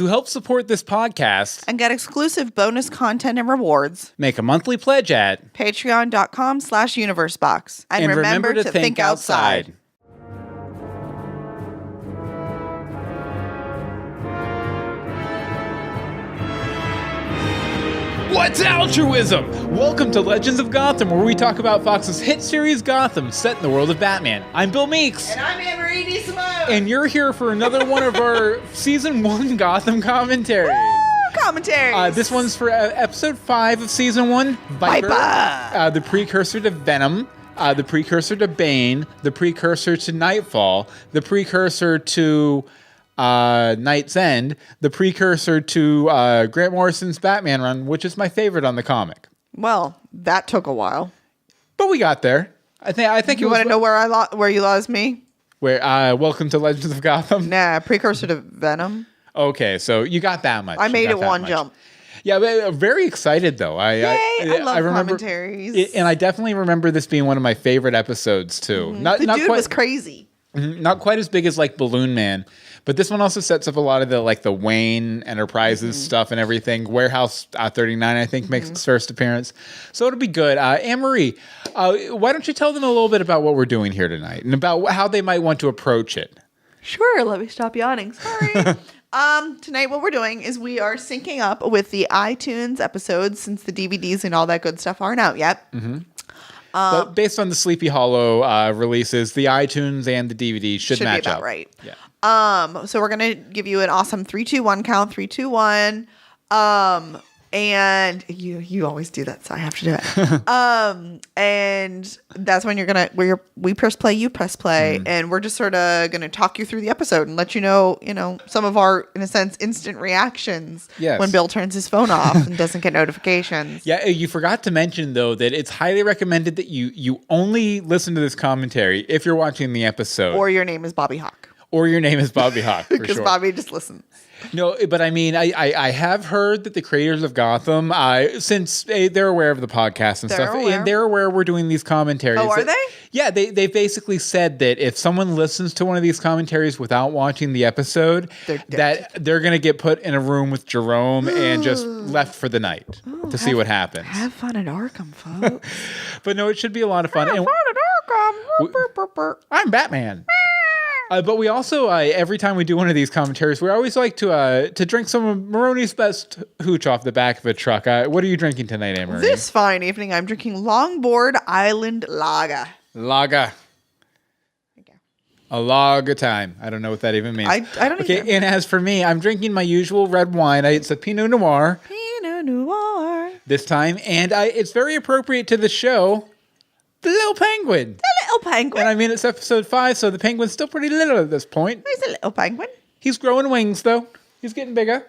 To help support this podcast and get exclusive bonus content and rewards, make a monthly pledge at patreon.com/universebox. And remember to think outside. What's altruism? Welcome to Legends of Gotham, where we talk about Fox's hit series Gotham, set in the world of Batman. I'm Bill Meeks. And I'm Anne-Marie DeSimone. And you're here for another one of our Season 1 Gotham commentaries. Woo! Commentaries. This one's for Episode 5 of Season 1, Viper. The precursor to Venom, the precursor to Bane, the precursor to Nightfall, the precursor to Night's End, the precursor to Grant Morrison's Batman run, which is my favorite on the comic. Well, that took a while. But we got there. I think you want to know where you lost me? Where Welcome to Legends of Gotham. Nah, precursor to Venom. Okay, so you got that much. I made it one jump. Yeah, but very excited though. I love remember, commentaries. And I definitely remember this being one of my favorite episodes too. Mm-hmm. The dude was crazy. Not quite as big as like Balloon Man, but this one also sets up a lot of the Wayne Enterprises stuff and everything. Warehouse 39, I think, makes its first appearance. So it'll be good. Anne-Marie, why don't you tell them a little bit about what we're doing here tonight and about how they might want to approach it? Sure. Let me stop yawning. Sorry. Tonight what we're doing is we are syncing up with the iTunes episodes since the DVDs and all that good stuff aren't out yet. Mm-hmm. But based on the Sleepy Hollow releases, the iTunes and the DVD should match be about up. Right. Yeah. So we're gonna give you an awesome 3-2-1 count. 3-2-1. And you always do that, so I have to do it. And that's when we press play, you press play, and we're just sort of gonna talk you through the episode and let you know some of our, in a sense, instant reactions when Bill turns his phone off and doesn't get notifications. Yeah, you forgot to mention though that it's highly recommended that you only listen to this commentary if you're watching the episode, or your name is Bobby Hawk. Because Bobby just listens. No, but I mean, I have heard that the creators of Gotham, since they're aware of the podcast and and they're aware we're doing these commentaries. Oh, are they? Yeah, they basically said that if someone listens to one of these commentaries without watching the episode, that they're going to get put in a room with Jerome and just left for the night to see what happens. Have fun at Arkham, folks. But no, it should be a lot of fun. Have fun at Arkham. I'm Batman. But we also, every time we do one of these commentaries, we always like to drink some of Maroni's best hooch off the back of a truck. What are you drinking tonight, Anne-Marie? This fine evening, I'm drinking Longboard Island Lager. Lager. Okay. A lager time. I don't know what that even means. I don't either. And as for me, I'm drinking my usual red wine. It's a Pinot Noir. Pinot Noir. This time. And it's very appropriate to the show. The little penguin. Penguin. And I mean, it's episode 5, so the penguin's still pretty little at this point. He's a little penguin. He's growing wings, though. He's getting bigger.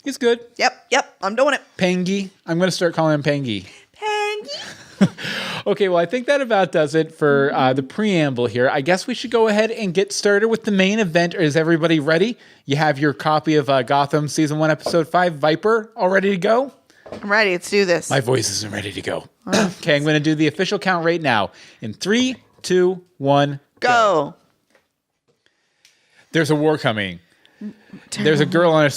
He's good. Yep. I'm doing it. Pengy. I'm going to start calling him Pengy. Pengy. Okay, well, I think that about does it for the preamble here. I guess we should go ahead and get started with the main event. Is everybody ready? You have your copy of Gotham Season 1, Episode 5, Viper, all ready to go? I'm ready. Let's do this. My voice isn't ready to go. Okay, I'm going to do the official count right now. In 3, 2, 1, go. There's a war coming. There's a girl on a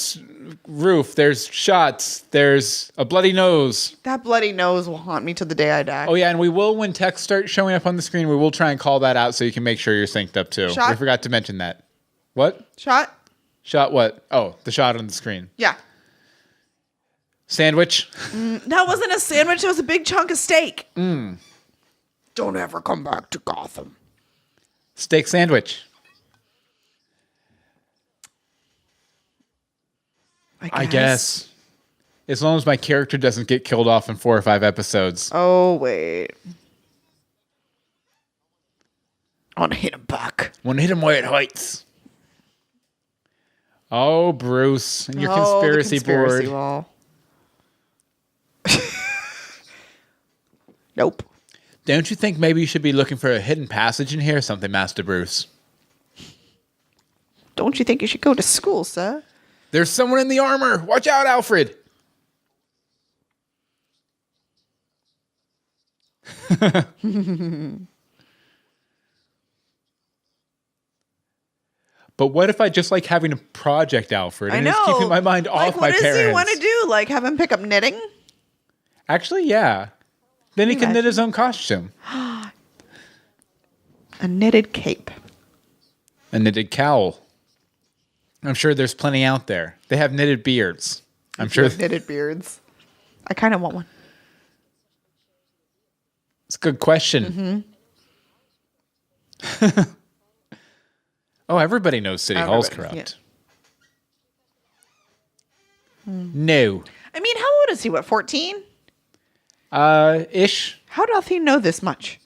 roof. There's shots. There's a bloody nose. That bloody nose will haunt me to the day I die. Oh, yeah, and we will, when text starts showing up on the screen, we will try and call that out so you can make sure you're synced up, too. Shot? We forgot to mention that. What? Shot? Shot what? Oh, the shot on the screen. Yeah. Sandwich? That wasn't a sandwich. It was a big chunk of steak. Don't ever come back to Gotham. Steak sandwich. I guess. As long as my character doesn't get killed off in 4 or 5 episodes. Oh, wait. I want to hit him back. Want to hit him where it hurts. Oh, Bruce. And your conspiracy board. Wall. Nope. Don't you think maybe you should be looking for a hidden passage in here or something, Master Bruce? Don't you think you should go to school, sir? There's someone in the armor. Watch out, Alfred. But what if I just like having a project, Alfred? I And know. it's keeping my mind like, off my parents. What does he want to do? Like, have him pick up knitting? Actually, yeah. Then he can knit his own costume. A knitted cape. A knitted cowl. I'm sure there's plenty out there. They have knitted beards. I'm sure. Knitted beards. I kind of want one. It's a good question. Oh, everybody knows City Hall's corrupt. Yeah. No. I mean, how old is he? What, 14? Ish. How doth he know this much?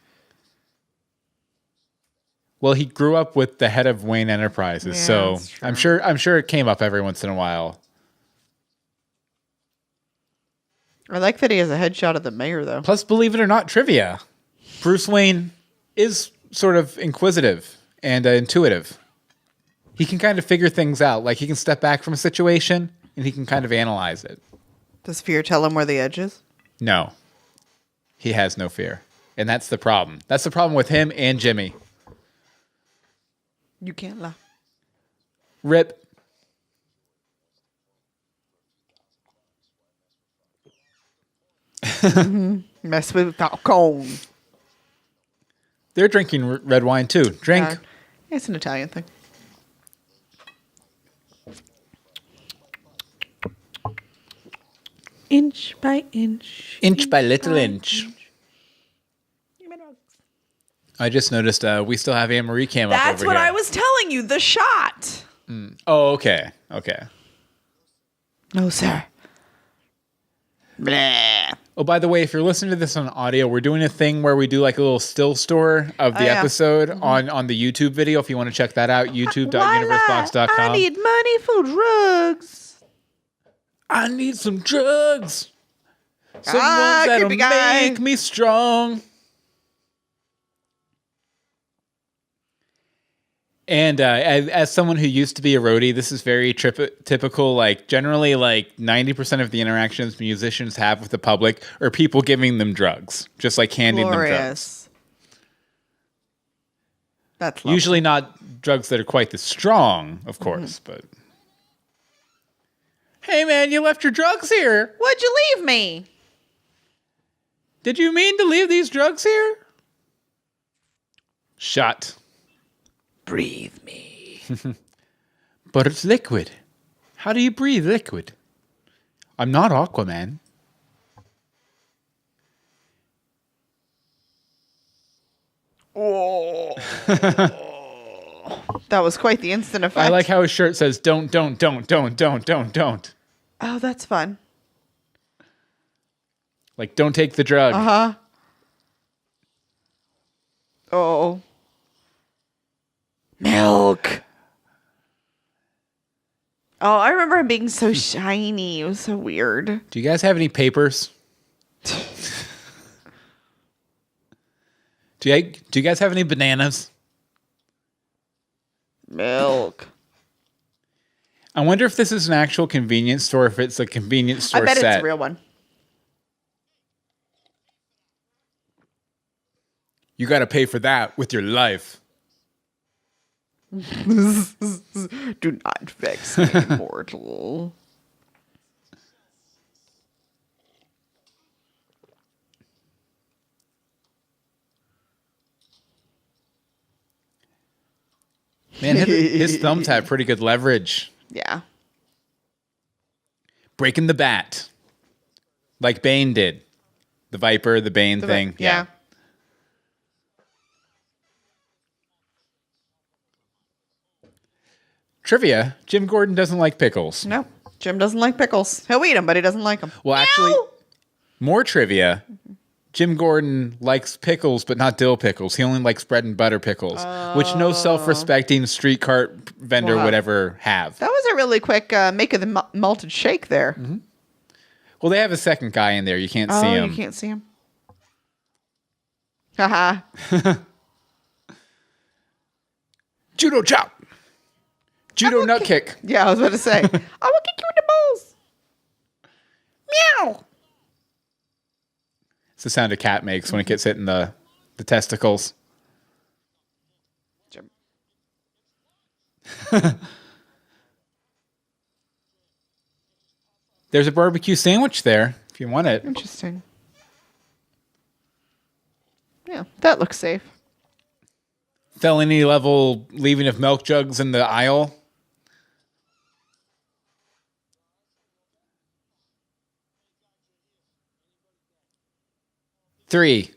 Well, he grew up with the head of Wayne Enterprises, Yeah, so that's true. I'm sure it came up every once in a while. I like that he has a headshot of the mayor, though. Plus, believe it or not, trivia. Bruce Wayne is sort of inquisitive and intuitive. He can kind of figure things out. Like, he can step back from a situation, and he can kind of analyze it. Does fear tell him where the edge is? No. He has no fear. And that's the problem. That's the problem with him and Jimmy. You can't lie. Rip. Mess with Falcone. They're drinking red wine, too. Drink. It's an Italian thing. Inch by inch. Inch by little inch. I just noticed we still have Anne-Marie cam up over here. That's what I was telling you. The shot. Oh, okay. Okay. No, sir. Blah. Oh, by the way, if you're listening to this on audio, we're doing a thing where we do like a little still store of the episode on the YouTube video. If you want to check that out, youtube.universebox.com. I need money for drugs. I need some drugs. Some ones that'll make me strong. And as someone who used to be a roadie, this is very typical. Like generally, like 90% of the interactions musicians have with the public are people giving them drugs, just like handing them drugs. That's lovely. Usually not drugs that are quite this strong, of course. But hey, man, you left your drugs here. What'd you leave me? Did you mean to leave these drugs here? Shut. Breathe me. But it's liquid. How do you breathe liquid? I'm not Aquaman. Oh. That was quite the instant effect. I like how his shirt says, don't. Oh, that's fun. Like, don't take the drug. Uh-huh. Oh. Milk. Oh, I remember him being so shiny. It was so weird. Do you guys have any papers? Do you guys have any bananas? Milk. I wonder if this is an actual convenience store, if it's a convenience store I bet set. it's a real one. You got to pay for that with your life. Do not vex me, mortal. Man, his thumbs have pretty good leverage. Yeah. Breaking the bat. Like Bane did. The Viper, the Bane thing. Yeah. Trivia, Jim Gordon doesn't like pickles. No, Jim doesn't like pickles. He'll eat them, but he doesn't like them. Well, actually, more trivia. Jim Gordon likes pickles, but not dill pickles. He only likes bread and butter pickles, which no self-respecting street cart vendor would ever have. That was a really quick make of the malted shake there. Mm-hmm. Well, they have a second guy in there. You can't see him. You can't see him. Haha. Judo chop. Judo nut kick. Yeah, I was about to say. I will kick you in the balls. Meow. It's the sound a cat makes when it gets hit in the testicles. There's a barbecue sandwich there if you want it. Interesting. Yeah, that looks safe. Felony level leaving of milk jugs in the aisle. Three.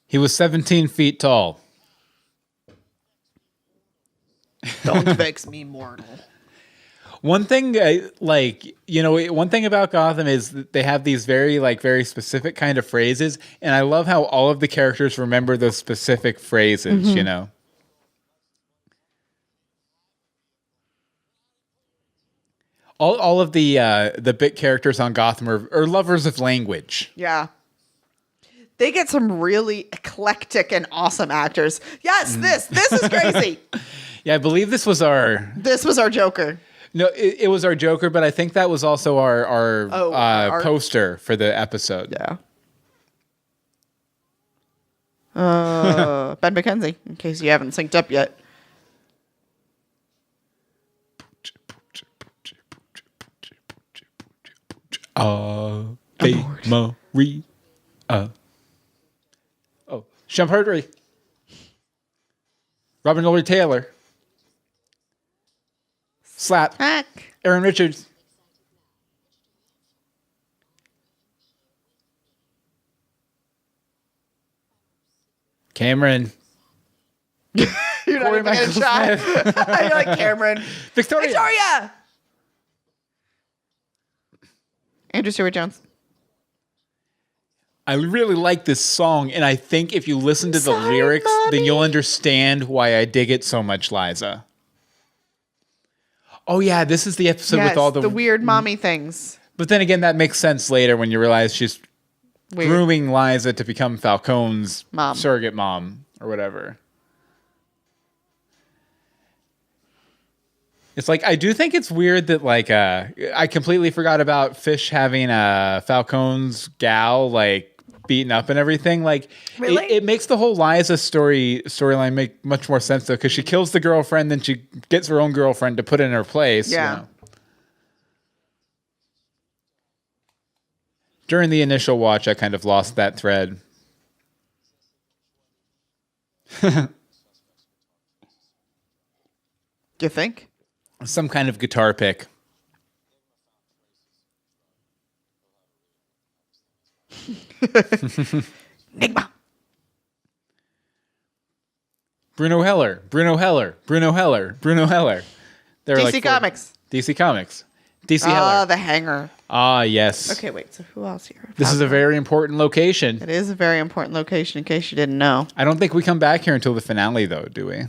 He was 17 feet tall. Don't vex me, mortal. One thing, one thing about Gotham is that they have these very specific kind of phrases, and I love how all of the characters remember those specific phrases, you know? All of the bit characters on Gotham are lovers of language. Yeah. They get some really eclectic and awesome actors. Yes, this is crazy. Yeah, I believe this was our Joker. No, it was our Joker, but I think that was also our poster for the episode. Yeah. Ben McKenzie, in case you haven't synced up yet. Marie. Sean Pertwee. Robin Lord Taylor. Slap. Hack. Aaron Richards. Cameron. You're not Corey even going to try. You're like, Cameron. Victoria! Andrew Stewart Jones. I really like this song, and I think if you listen to the lyrics, then you'll understand why I dig it so much, Liza. Oh, yeah, this is the episode with all the weird mommy things. But then again, that makes sense later when you realize she's grooming Liza to become Falcone's surrogate mom or whatever. It's like, I do think it's weird that, like, I completely forgot about Fish having Falcone's gal, like, beaten up and everything. Like, really? It makes the whole Liza storyline make much more sense, though, because she kills the girlfriend, then she gets her own girlfriend to put in her place. Yeah. You know? During the initial watch, I kind of lost that thread. You think? Some kind of guitar pick. Enigma. Bruno Heller. They're DC Comics. DC Comics. DC Heller. The hangar. Ah, yes. Okay, wait. So who else here? This is a very important location. It is a very important location, in case you didn't know. I don't think we come back here until the finale, though, do we?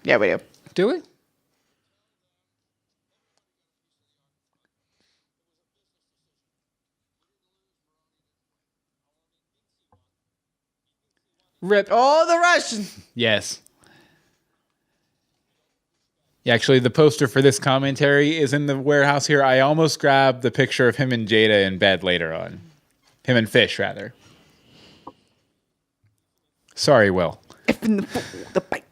Yeah, we do. Do we? Rip. Oh, the Russian. Yes. Yeah, actually, the poster for this commentary is in the warehouse here. I almost grabbed the picture of him and Jada in bed later on. Him and Fish, rather. Sorry, Will. If in the bite.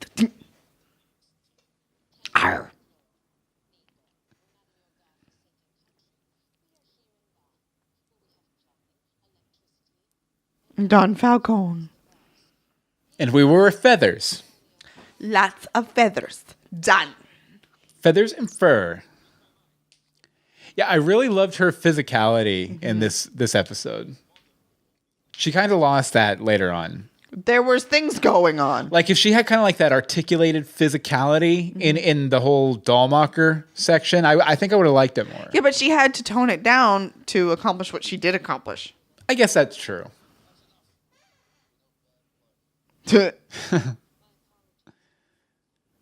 Arr. Don Falcone. And we were feathers. Lots of feathers. Done. Feathers and fur. Yeah, I really loved her physicality in this episode. She kind of lost that later on. There was things going on. Like if she had kind of like that articulated physicality in the whole Dollmacher section, I think I would have liked it more. Yeah, but she had to tone it down to accomplish what she did accomplish. I guess that's true.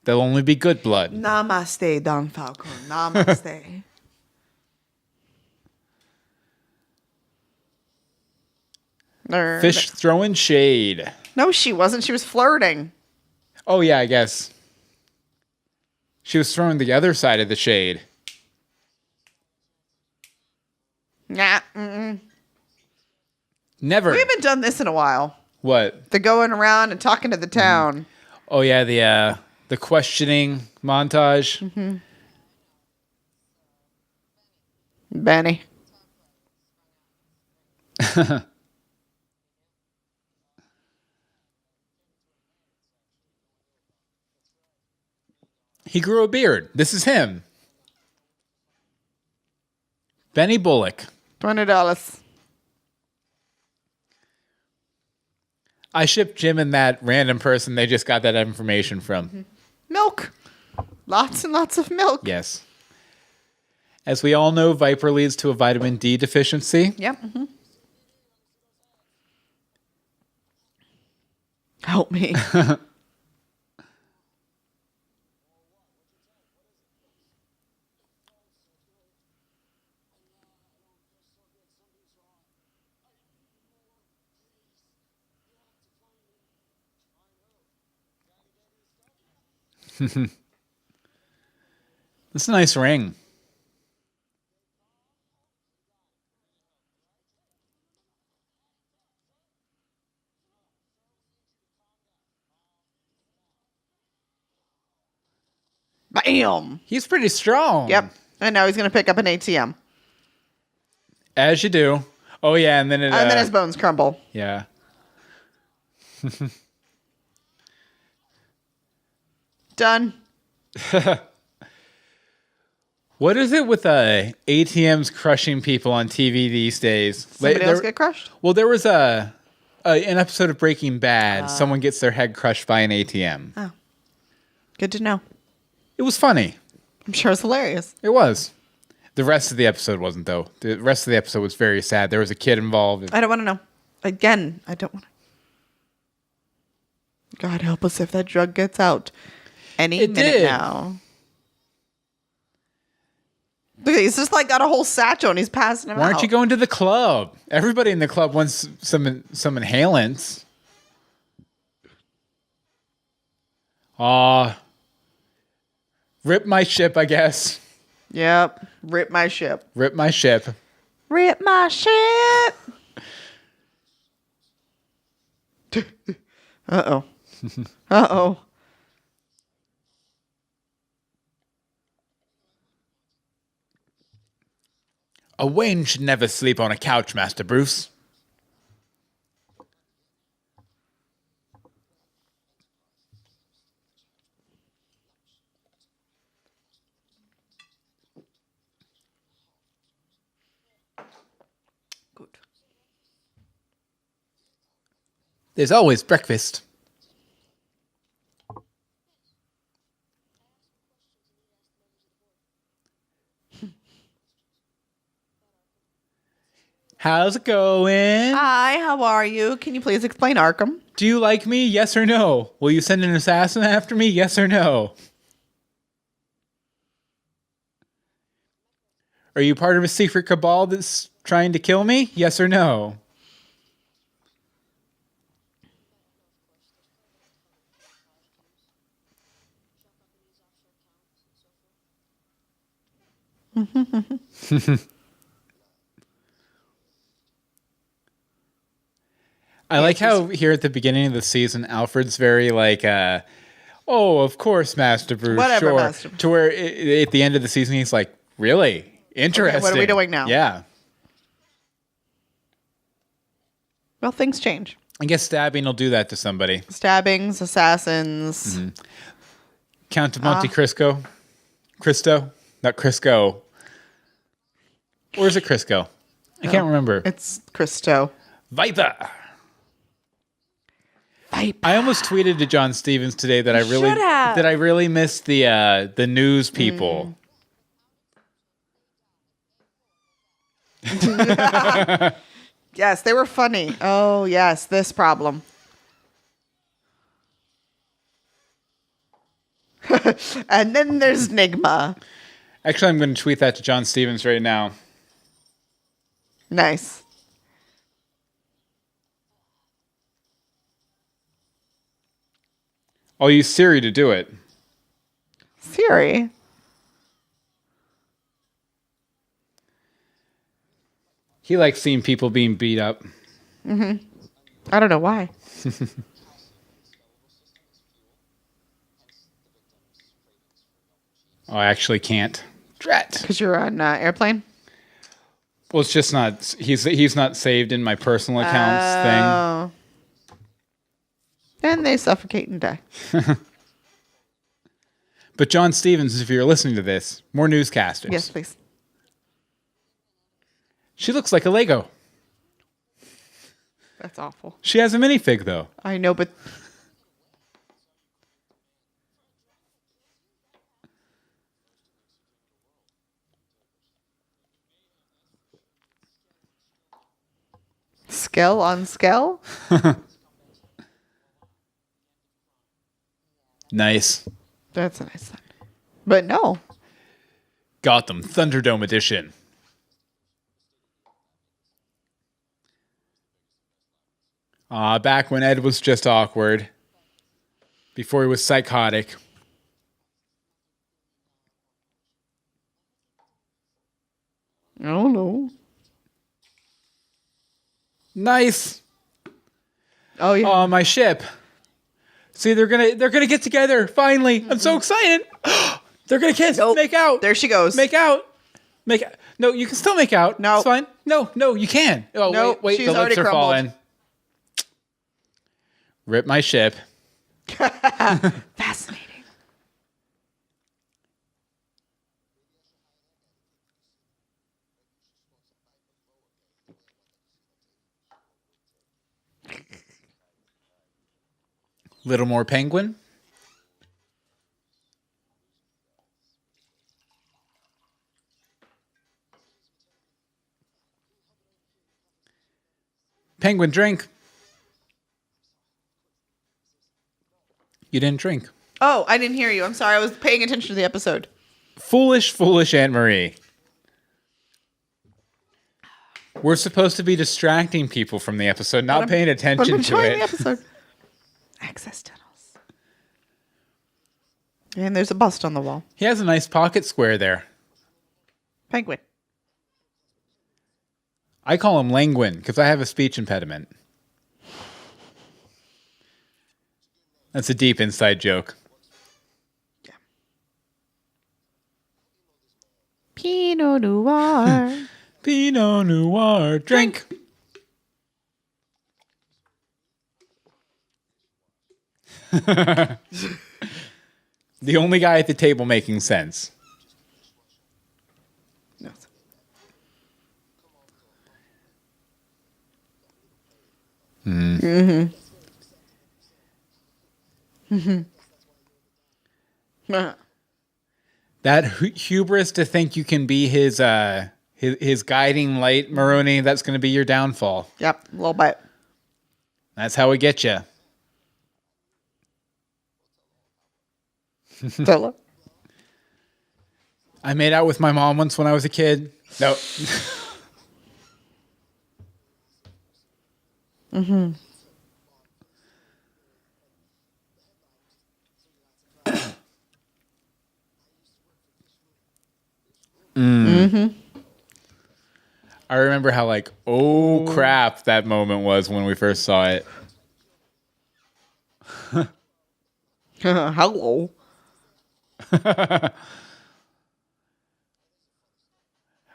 There'll only be good blood. Namaste, Don Falcone. Namaste. Fish throwing shade. No, she wasn't. She was flirting. Oh, yeah, I guess. She was throwing the other side of the shade. Nah. Mm-mm. Never. We haven't done this in a while. What? The going around and talking to the town. Oh, yeah, the questioning montage. Mm-hmm. Benny. He grew a beard. This is him. Benny Bullock. $20. I shipped Jim and that random person they just got that information from. Mm-hmm. Milk. Lots and lots of milk. Yes. As we all know, Viper leads to a vitamin D deficiency. Yep. Mm-hmm. Help me. It's a nice ring. Bam. He's pretty strong. Yep. And now he's going to pick up an ATM. As you do. Oh, yeah, and then then his bones crumble. Yeah. Done. What is it with ATMs crushing people on TV these days? Somebody else get crushed? Well, there was an episode of Breaking Bad. Someone gets their head crushed by an ATM. Oh. Good to know. It was funny. I'm sure it's hilarious. It was. The rest of the episode wasn't, though. The rest of the episode was very sad. There was a kid involved. I don't want to know. Again, I don't want to. God help us if that drug gets out any minute now. Look, he's just like got a whole satchel and he's passing them out. Why aren't you going to the club? Everybody in the club wants some inhalants. Rip my ship, I guess. Yep. Rip my ship. Rip my ship. Rip my ship. Uh-oh. Uh-oh. A Wayne should never sleep on a couch, Master Bruce. Good. There's always breakfast. How's it going? Hi, how are you? Can you please explain Arkham? Do you like me? Yes or no? Will you send an assassin after me? Yes or no? Are you part of a secret cabal that's trying to kill me? Yes or no? I like how here at the beginning of the season, Alfred's very like, oh, of course, Master Bruce, Whatever, sure. Master Bruce. To where at the end of the season, he's like, really? Interesting. Okay, what are we doing now? Yeah. Well, things change. I guess stabbing will do that to somebody. Stabbings, assassins. Mm-hmm. Count of Monte Cristo? Not Crisco. Or is it Crisco? I can't remember. It's Christo. Viper. I almost tweeted to John Stevens today that I really missed the news people. Yes, they were funny. Oh, yes, this problem. And then there's Nigma. Actually, I'm going to tweet that to John Stevens right now. Nice. I'll use Siri to do it. Siri. He likes seeing people being beat up. I don't know why. Oh, I actually can't. Drat. Because you're on airplane? Well, it's just not. He's not saved in my personal accounts thing. Then they suffocate and die. But John Stevens, if you're listening to this, more newscasters. Yes, please. She looks like a Lego. That's awful. She has a minifig, though. I know, but... Scale on scale? Nice. That's a nice one. But no. Gotham Thunderdome Edition. Back when Ed was just awkward. Before he was psychotic. I don't know. Nice. Oh yeah. Oh, my ship. See, they're gonna get together finally. I'm so excited. They're gonna kiss. Nope. Make out. There she goes. Make out. Make out. No, you can still make out. No. It's fine. No, you can. Oh, Nope, wait. she's The lips already are crumbled. falling. Rip my ship. Fascinating. Little more penguin. Penguin drink. You didn't drink. Oh, I didn't hear you. I'm sorry. I was paying attention to the episode. Foolish Aunt Marie. We're supposed to be distracting people from the episode, not paying attention to enjoying it. the episode. Access tunnels. And there's a bust on the wall. He has a nice pocket square there. Penguin. I call him Languin because I have a speech impediment. That's a deep inside joke. Yeah. Pinot Noir. Pinot Noir. Drink. The only guy at the table making sense. No. Mm-hmm. That hubris to think you can be his guiding light, Maroney, that's going to be your downfall. Yep, a little bit. That's how we get you. Tell I made out with my mom once when I was a kid. No. Mm-hmm. Mm-hmm. I remember how oh crap that moment was when we first saw it. Hello.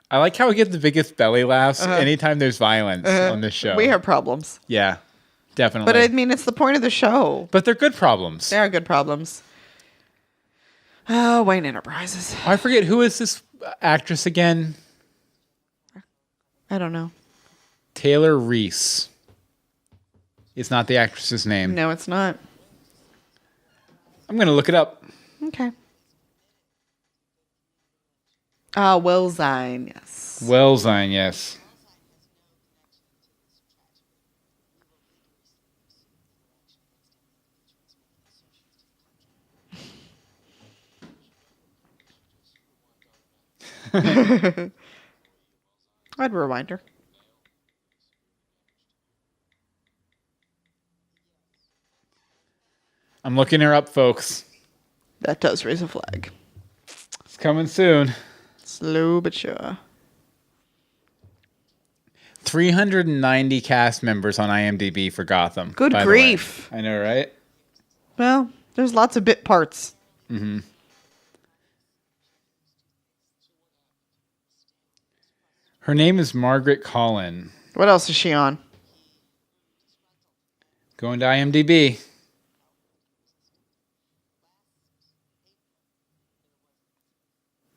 I like how we get the biggest belly laughs anytime there's violence on this show. We have problems. Yeah, definitely. But I mean, it's the point of the show. But they're good problems. They are good problems. Oh, Wayne Enterprises. I forget, who is this actress again? I don't know. Taylor Reese. It's not the actress's name. No, it's not. I'm going to look it up. Okay. Wellsine, yes. Wellsine, yes. I'd rewind her. I'm looking her up, folks. That does raise a flag. It's coming soon. Slow but sure. 390 cast members on IMDb for Gotham. Good grief. I know, right? Well, there's lots of bit parts. Mm-hmm. Her name is Margaret Collin. What else is she on? Going to IMDb.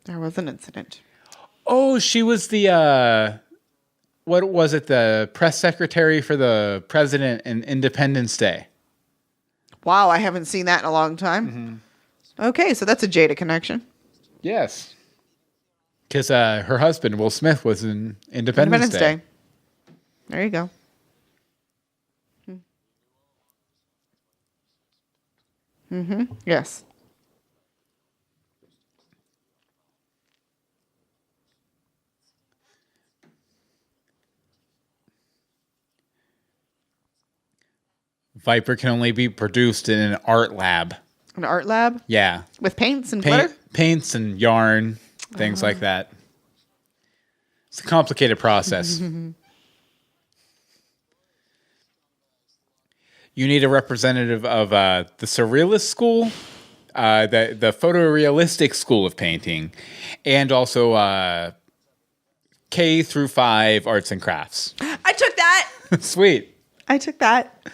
There was an incident. Oh, she was the, what was it? The press secretary for the president in Independence Day. Wow, I haven't seen that in a long time. Mm-hmm. Okay, so that's a Jada connection. Yes. Because her husband, Will Smith, was in Independence Day. There you go. Mm-hmm. Yes. Viper can only be produced in an art lab. An art lab? Yeah. With paints and glitter? Paints and yarn, things like that. It's a complicated process. You need a representative of the Surrealist school, the photorealistic school of painting, and also K through 5 arts and crafts. I took that. Sweet. I took that.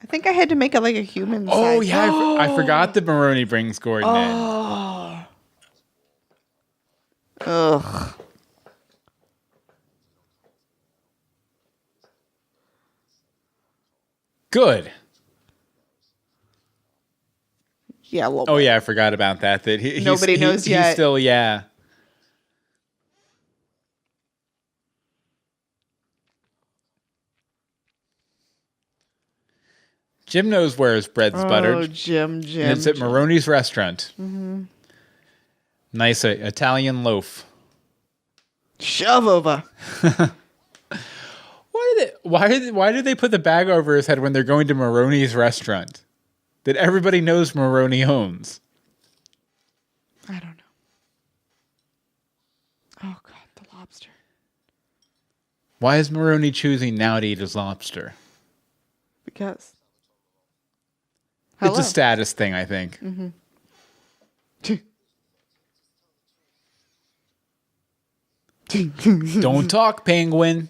I think I had to make it like a human. Oh, size. yeah. I forgot that Maroney brings Gordon in. Ugh. Good. Yeah. Well, oh, yeah. I forgot about that. That nobody knows yet. He's still, yeah. Jim knows where his bread's buttered. Oh, Jim. And it's at Maroney's restaurant. Mm-hmm. Nice Italian loaf. Shove over. Why do they put the bag over his head when they're going to Maroney's restaurant that everybody knows Maroney owns? I don't know. Oh, God, the lobster. Why is Maroney choosing now to eat his lobster? Because. It's a status thing, I think. Mm-hmm. Don't talk, penguin.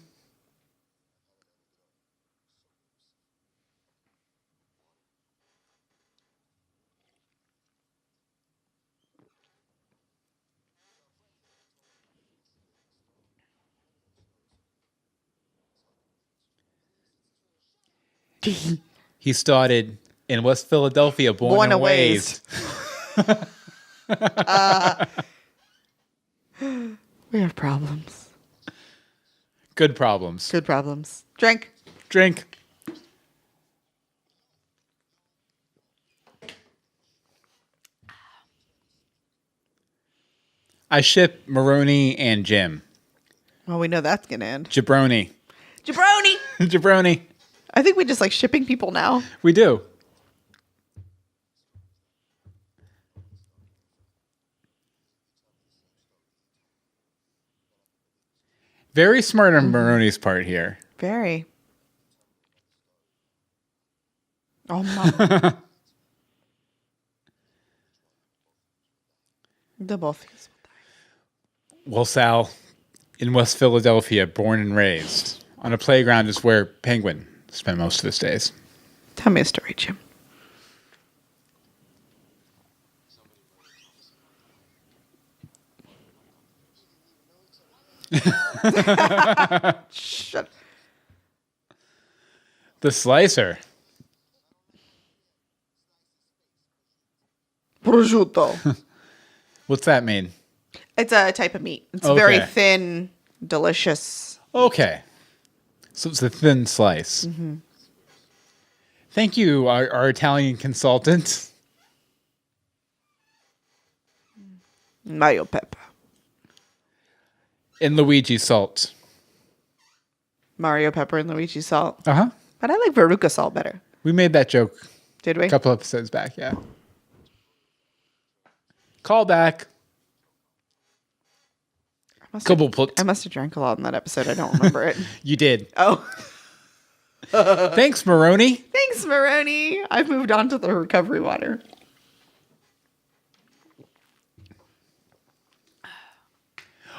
He started in West Philadelphia, born and raised. We have problems. Good problems. Good problems. Drink. Drink. I ship Maroney and Jim. Well, we know that's going to end. Jabroni. Jabroni! Jabroni. I think we just like shipping people now. We do. Very smart on Maroney's part here. Very. Oh, my. The both of us will die. Well, Sal, in West Philadelphia, born and raised, on a playground is where Penguin spent most of his days. Tell me a story, Jim. Shut. The slicer. Prosciutto. What's that mean? It's a type of meat. It's Okay. very thin, delicious. Okay. So it's a thin slice. Mm-hmm. Thank you, our Italian consultant. Mayo pepper. And Luigi salt. Mario pepper and Luigi salt. Uh-huh. But I like Veruca salt better. We made that joke Did we? A couple episodes back, yeah. Call back. I must have drank a lot in that episode. I don't remember it. You did. Oh. Thanks, Maroney. Thanks, Maroney. I've moved on to the recovery water.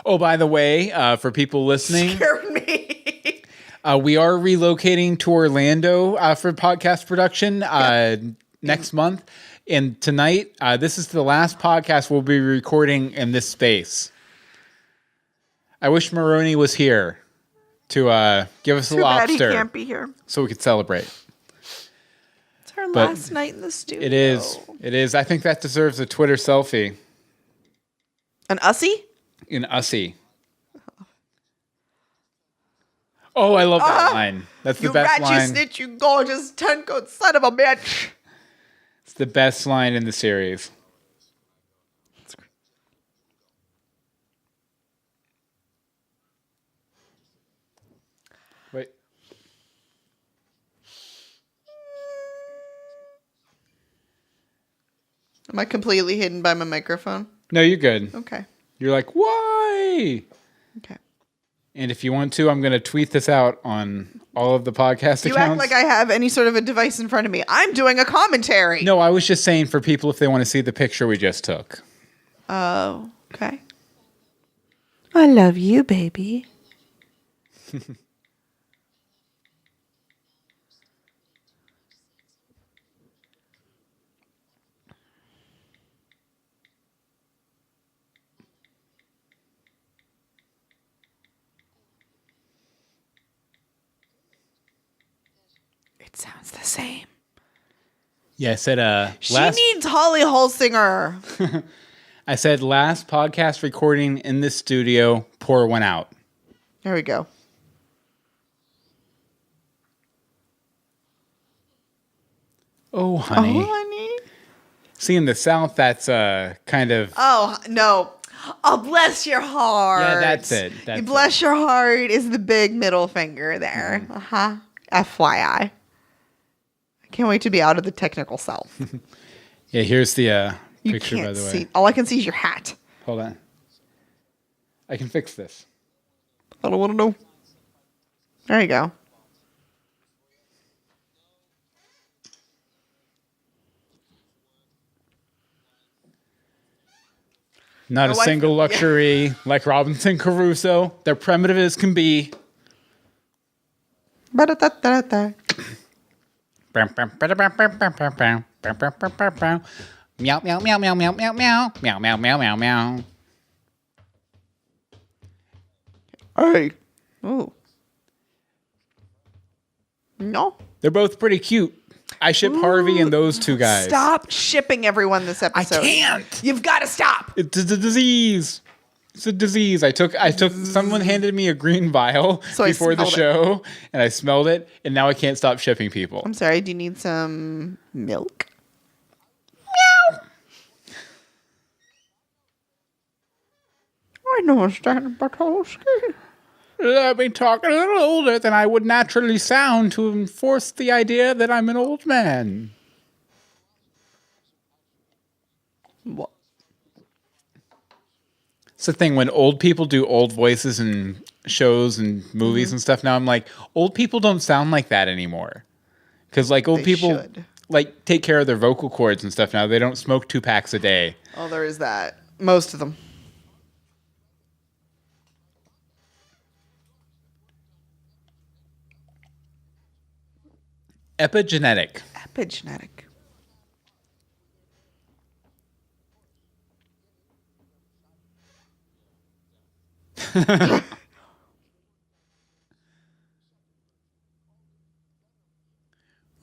Oh, by the way, for people listening, Scared me. we are relocating to Orlando for podcast production next month. And tonight, this is the last podcast we'll be recording in this space. I wish Maroney was here to give us a lobster. Too bad he can't be here. So we could celebrate. It's our last night in the studio. It is. It is. I think that deserves a Twitter selfie. An Ussie? An Ussie. Oh, I love that line. That's the best line. You ratchet snitch, you gorgeous 10-coat son of a bitch. It's the best line in the series. Wait. Am I completely hidden by my microphone? No, you're good. Okay. You're like, why? Okay. And if you want to, I'm going to tweet this out on all of the podcast accounts. You act like I have any sort of a device in front of me. I'm doing a commentary. No, I was just saying for people if they want to see the picture we just took. Oh, okay. I love you, baby. It sounds the same. Yeah, I said She needs Holly Holsinger. I said last podcast recording in this studio, pour one out. There we go. Oh, honey. Oh, honey. See, in the South, that's kind of... Oh, no. Oh, bless your heart. Yeah, that's it. That's bless your heart is the big middle finger there. Uh-huh. FYI. I can't wait to be out of the technical South. Yeah, here's the You picture, can't by the way. see. All I can see is your hat. Hold on. I can fix this. I don't want to know. There you go. Not a single luxury like Robinson Crusoe. They're primitive as can be. Ba-da-da-da-da. Meow, meow, meow, meow, meow, meow, meow, meow, meow, meow, meow, meow. Hey. Ooh. No. They're both pretty cute. I ship Harvey and those two guys. Stop shipping everyone this episode. I can't. You've got to stop. It's a disease. It's a disease. I took. Someone handed me a green vial before the show, and I smelled it, and now I can't stop shipping people. I'm sorry. Do you need some milk? Meow. I know it's that Butowski. Let me talk a little older than I would naturally sound to enforce the idea that I'm an old man. What? It's the thing when old people do old voices in shows and movies and stuff. Now I'm like, old people don't sound like that anymore. Because like old people like take care of their vocal cords and stuff now. They don't smoke 2 packs a day. Oh, there is that. Most of them. Epigenetic. Epigenetic.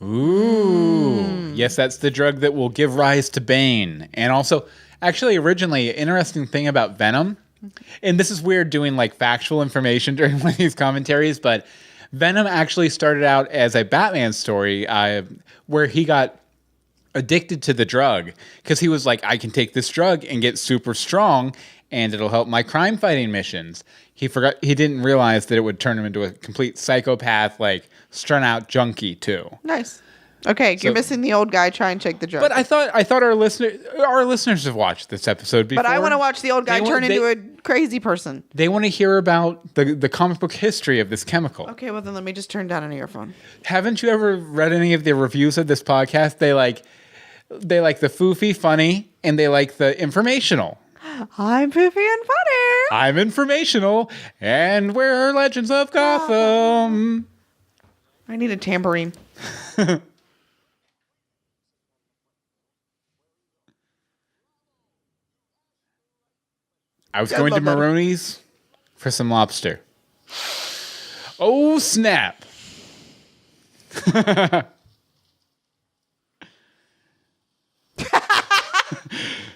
Ooh. Yes, that's the drug that will give rise to Bane. And also, actually, originally, interesting thing about Venom, and this is weird doing like factual information during one of these commentaries, but Venom actually started out as a Batman story where he got addicted to the drug because he was like, I can take this drug and get super strong and it'll help my crime fighting missions. He didn't realize that it would turn him into a complete psychopath, like strung out junkie too. Nice. Okay, you're missing the old guy. Try and check the joke. But I thought our listeners have watched this episode before. But I want to watch the old guy turn into a crazy person. They want to hear about the comic book history of this chemical. Okay, well then let me just turn down an earphone. Haven't you ever read any of the reviews of this podcast? They like the foofy funny, and they like the informational. I'm poofy and funny. I'm informational, and we're Legends of Gotham. I need a tambourine. I was going to Maroni's for some lobster. Oh, snap.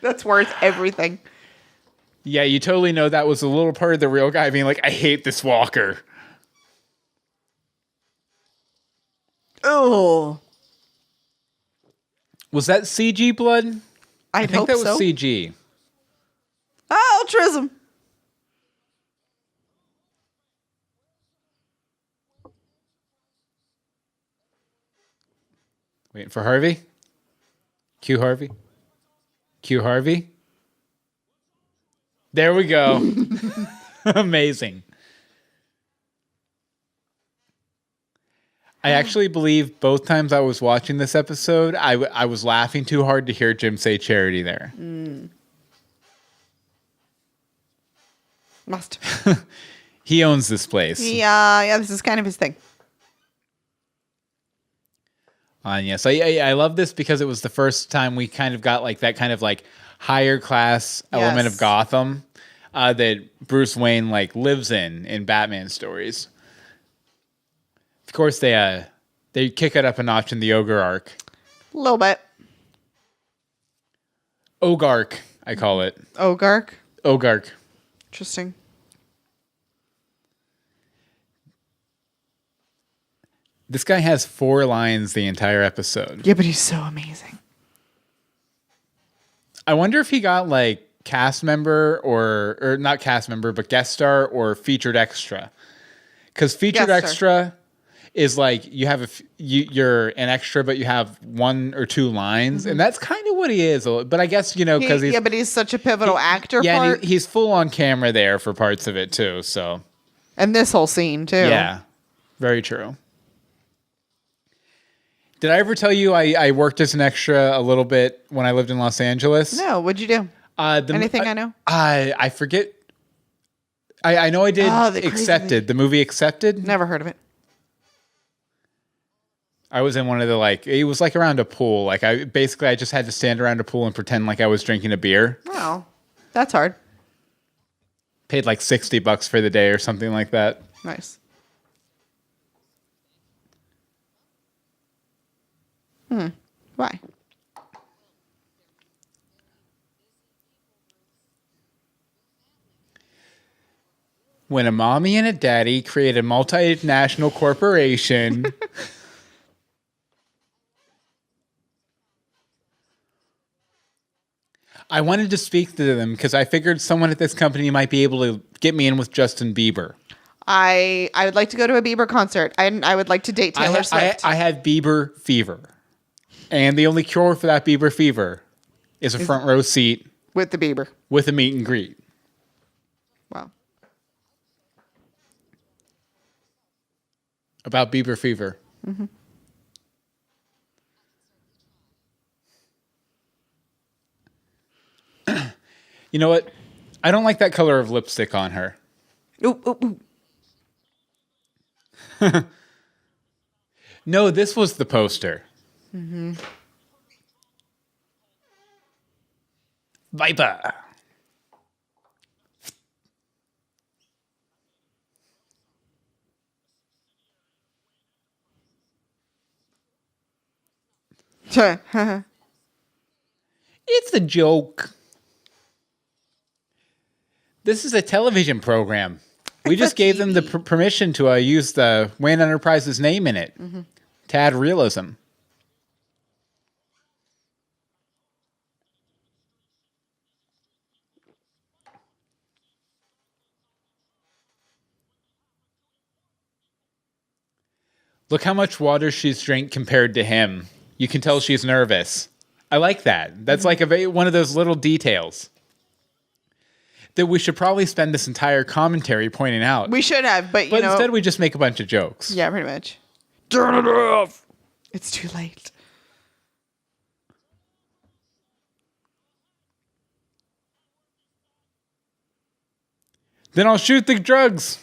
That's worth everything. Yeah, you totally know that was a little part of the real guy being like, I hate this walker. Oh. Was that CG blood? I think that was so. CG. Oh, Trism. Waiting for Harvey. Q Harvey. Q Harvey. There we go. Amazing. I actually believe both times I was watching this episode, I was laughing too hard to hear Jim say charity there. Must. He owns this place. Yeah, this is kind of his thing. Yes, I love this because it was the first time we kind of got like that kind of like higher class element of Gotham that Bruce Wayne like lives in Batman stories. Of course, they kick it up a notch in the Ogre arc. A little bit. Ogark, I call it. Ogark? Ogark. Interesting. This guy has 4 lines the entire episode. Yeah, but he's so amazing. I wonder if he got like cast member or not cast member, but guest star or featured extra. Because featured extra is like you have you're an extra, but you have 1 or 2 lines, and that's kind of what he is. But I guess because but he's such a pivotal actor. Yeah, part. And he's full on camera there for parts of it too. So, and this whole scene too. Yeah, very true. Did I ever tell you I worked as an extra a little bit when I lived in Los Angeles? No, what'd you do? Anything I know? I forget. I know I did Accepted. The movie Accepted. Never heard of it. I was in one of the it was like around a pool. Like I just had to stand around a pool and pretend like I was drinking a beer. Wow, that's hard. Paid like $60 for the day or something like that. Nice. Why? When a mommy and a daddy create a multinational corporation. I wanted to speak to them because I figured someone at this company might be able to get me in with Justin Bieber. I would like to go to a Bieber concert. I would like to date Taylor Swift. I have Bieber fever. And the only cure for that Bieber fever is a front row seat. With the Bieber. With a meet and greet. Wow. About Bieber fever. Mm-hmm. You know what? I don't like that color of lipstick on her. Ooh. No, this was the poster. Mm-hmm. Viper. It's a joke. This is a television program. We just gave them the permission to use the Wayne Enterprises name in it. Mm-hmm. To add realism. Look how much water she's drank compared to him. You can tell she's nervous. I like that. That's like one of those little details that we should probably spend this entire commentary pointing out. We should have, but instead we just make a bunch of jokes. Yeah, pretty much. Turn it off. It's too late. Then I'll shoot the drugs.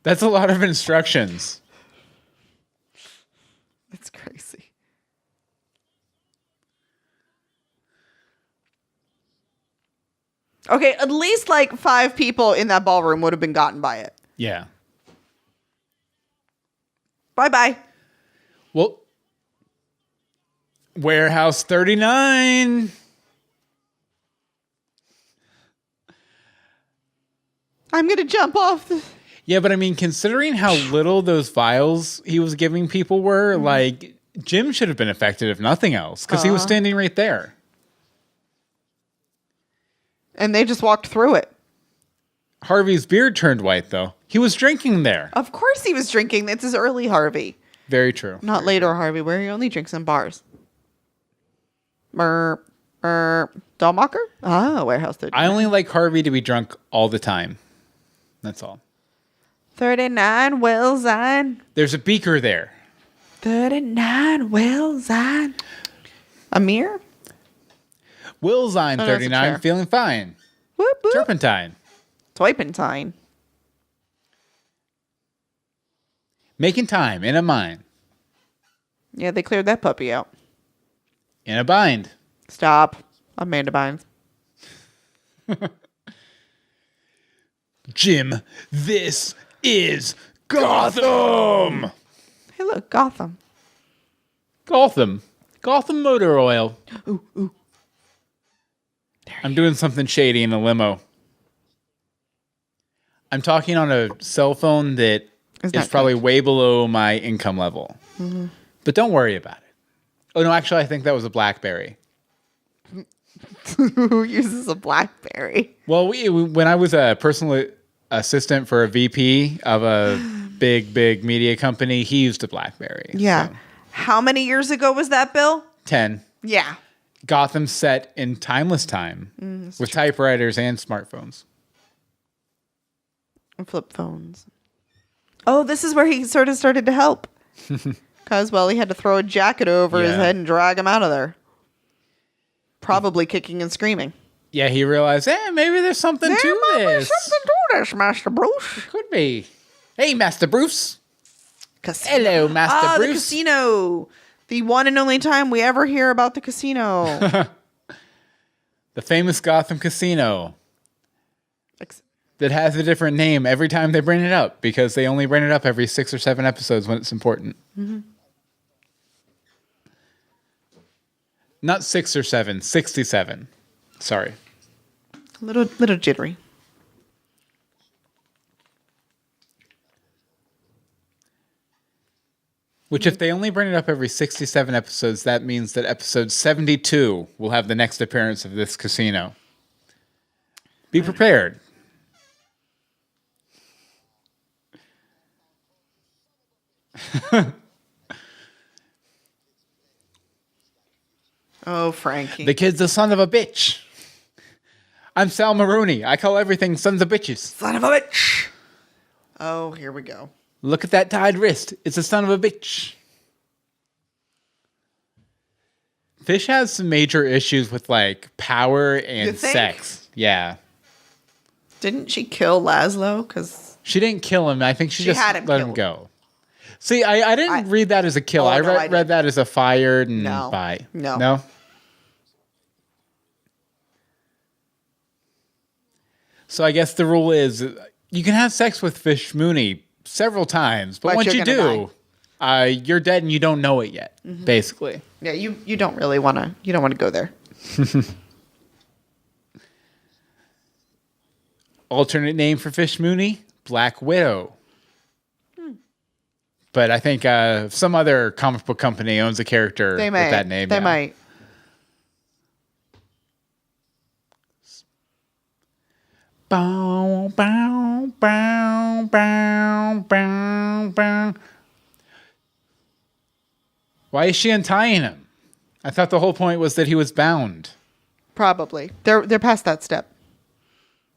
That's a lot of instructions. That's crazy. Okay, at least like 5 people in that ballroom would have been gotten by it. Yeah. Bye-bye. Well, Warehouse 39. I'm going to jump off. Yeah, but I mean, considering how little those vials he was giving people were, like, Jim should have been affected if nothing else, because he was standing right there. And they just walked through it. Harvey's beard turned white, though. He was drinking there. Of course he was drinking. That's his early Harvey. Very true. Not later Harvey, where he only drinks in bars. Dollmacher? Oh, Warehouse 39. I only like Harvey to be drunk all the time. That's all. 39 Wilson. There's a beaker there. 39 Wilson. Amir? Wilzine Oh, no, it's a 39, chair. feeling fine. Whoop, whoop. Turpentine. Twipentine. Making time in a mine. Yeah, they cleared that puppy out. In a bind. Stop. Amanda Bynes. Jim, this is Gotham. Hey, look, Gotham. Gotham. Gotham motor oil. Ooh. I'm doing something shady in a limo. I'm talking on a cell phone that is probably way below my income level. Mm-hmm. But don't worry about it. Oh, no, actually, I think that was a BlackBerry. Who uses a BlackBerry? Well, when I was a personal assistant for a VP of a big media company, he used a BlackBerry. Yeah. So. How many years ago was that, Bill? 10. Yeah. Gotham set in timeless time with typewriters and smartphones. And flip phones. Oh, this is where he sort of started to help. Because, well, he had to throw a jacket over his head and drag him out of there. Probably kicking and screaming. Yeah, he realized, maybe there's something to this. There might be something to this, Master Bruce. It could be. Hey, Master Bruce. Casino. Hello, Master Bruce. The casino. The one and only time we ever hear about the casino. The famous Gotham casino. That has a different name every time they bring it up, because they only bring it up every 6 or 7 episodes when it's important. Mm-hmm. Not 6 or 7, 67. Sorry. A little jittery. Which, if they only bring it up every 67 episodes, that means that episode 72 will have the next appearance of this casino. Be prepared. Oh, Frankie. The kid's a son of a bitch. I'm Sal Maroney. I call everything sons of bitches. Son of a bitch. Oh, here we go. Look at that tied wrist. It's a son of a bitch. Fish has some major issues with, like, power and sex. Yeah. Didn't she kill Laszlo? Because she didn't kill him. I think she just let him go. See, I didn't read that as a kill. I read that as a fired and bye. No? So I guess the rule is you can have sex with Fish Mooney several times, but once you do, you're dead and you don't know it yet, basically. Yeah, you don't really want to, you don't want to go there. Alternate name for Fish Mooney, Black Widow. But I think some other comic book company owns a character with that name. They might. Bow, bow, bow, bow, bow, bow. Why is she untying him? I thought the whole point was that he was bound. Probably. They're past that step.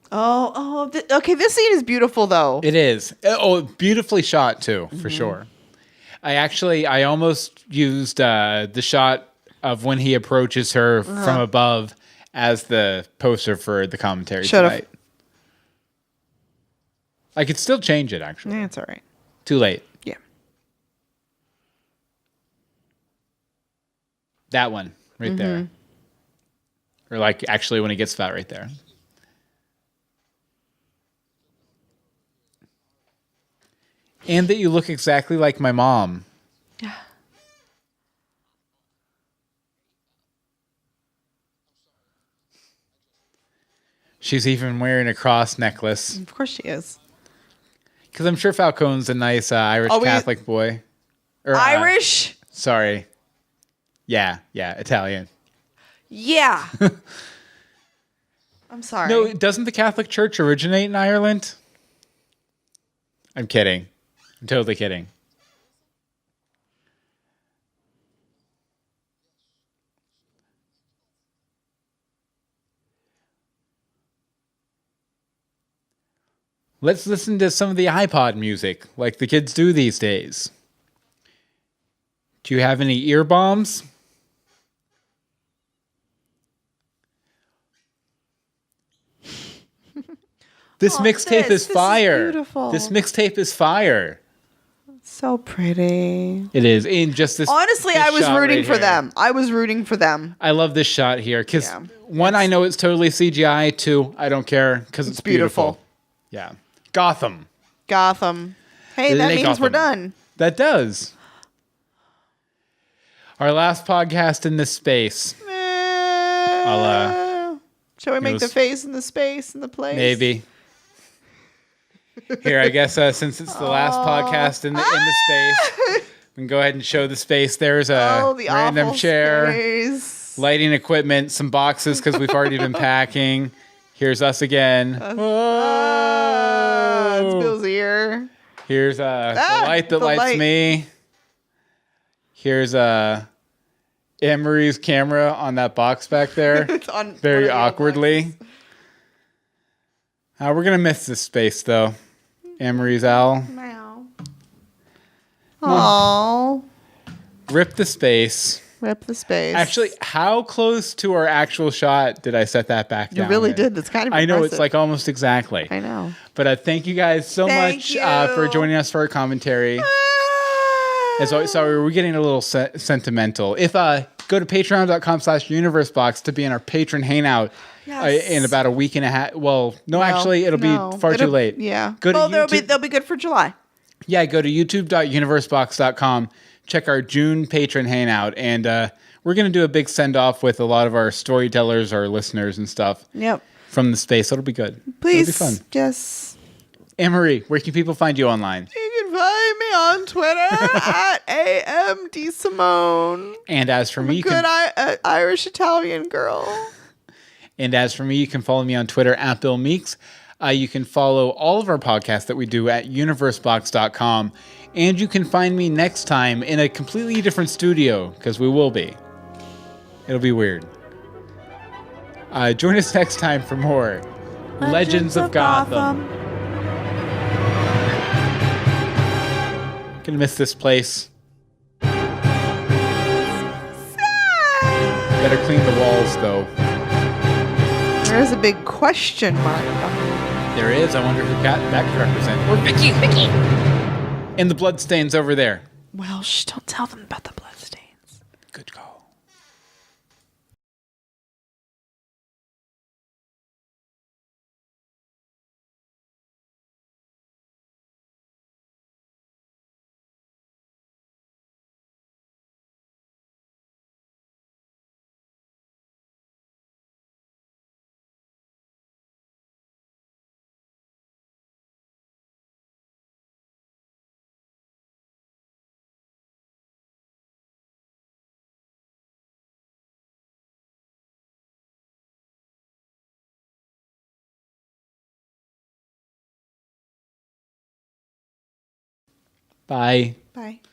Okay. This scene is beautiful, though. It is. Oh, beautifully shot too, for sure. I almost used the shot of when he approaches her from above as the poster for the commentary tonight. I could still change it, actually. Yeah, it's all right. Too late. Yeah. That one right there. Or like actually when he gets that right there. And that you look exactly like my mom. Yeah. She's even wearing a cross necklace. Of course she is. Because I'm sure Falcone's a nice Irish Catholic boy. Or, Irish? Sorry. Yeah, Italian. Yeah. I'm sorry. No, doesn't the Catholic Church originate in Ireland? I'm kidding. I'm totally kidding. Let's listen to some of the iPod music like the kids do these days. Do you have any ear bombs? This mixtape is fire. Beautiful. This mixtape is fire. So pretty. It is. In just this. Honestly, this I was shot rooting right for here. them. I was rooting for them. I love this shot here because one, I know it's totally CGI. Two, I don't care because it's beautiful. Yeah. Gotham. Hey, that means Gotham. we're done. That does. Our last podcast in this space. Shall we make the face and the space and the place? Maybe. Here, I guess since it's the last podcast in the space, we can go ahead and show the space. There's a random chair, space. Lighting equipment, some boxes because we've already been packing. Here's us again. It's Bill's ear. Here's the light that lights me. Here's Anne-Marie's camera on that box back there. It's on very awkwardly. We're going to miss this space, though. Anne-Marie's owl. Meow. Aww. Rip the space. Rip the space. Actually, how close to our actual shot did I set that back down? You really did. That's kind of I know, impressive. it's like almost exactly. I know. But thank you guys so much for joining us for our commentary. As always, sorry, we're getting a little sentimental. If go to patreon.com/universebox to be in our patron hangout in about a week and a half. Well, actually, it'll be far too late. Yeah. Go to they'll be good for July. Yeah, go to youtube.universebox.com. Check our June patron hangout, and we're going to do a big send-off with a lot of our storytellers, our listeners, and stuff. Yep. From the space. It'll be good. Please. It'll be fun. Yes. Anne-Marie, where can people find you online? You can find me on Twitter at AMDSimone. And as for me, Irish Italian girl. And as for me, you can follow me on Twitter at Bill Meeks. You can follow all of our podcasts that we do at universebox.com. And you can find me next time in a completely different studio, because we will be. It'll be weird. Join us next time for more Legends of Gotham. Gonna miss this place. Better clean the walls, though. There is a big question mark behind. There is. I wonder who that could represent. Or Vicky. And the bloodstains over there. Well, don't tell them about the bloodstains. Good call. Bye. Bye.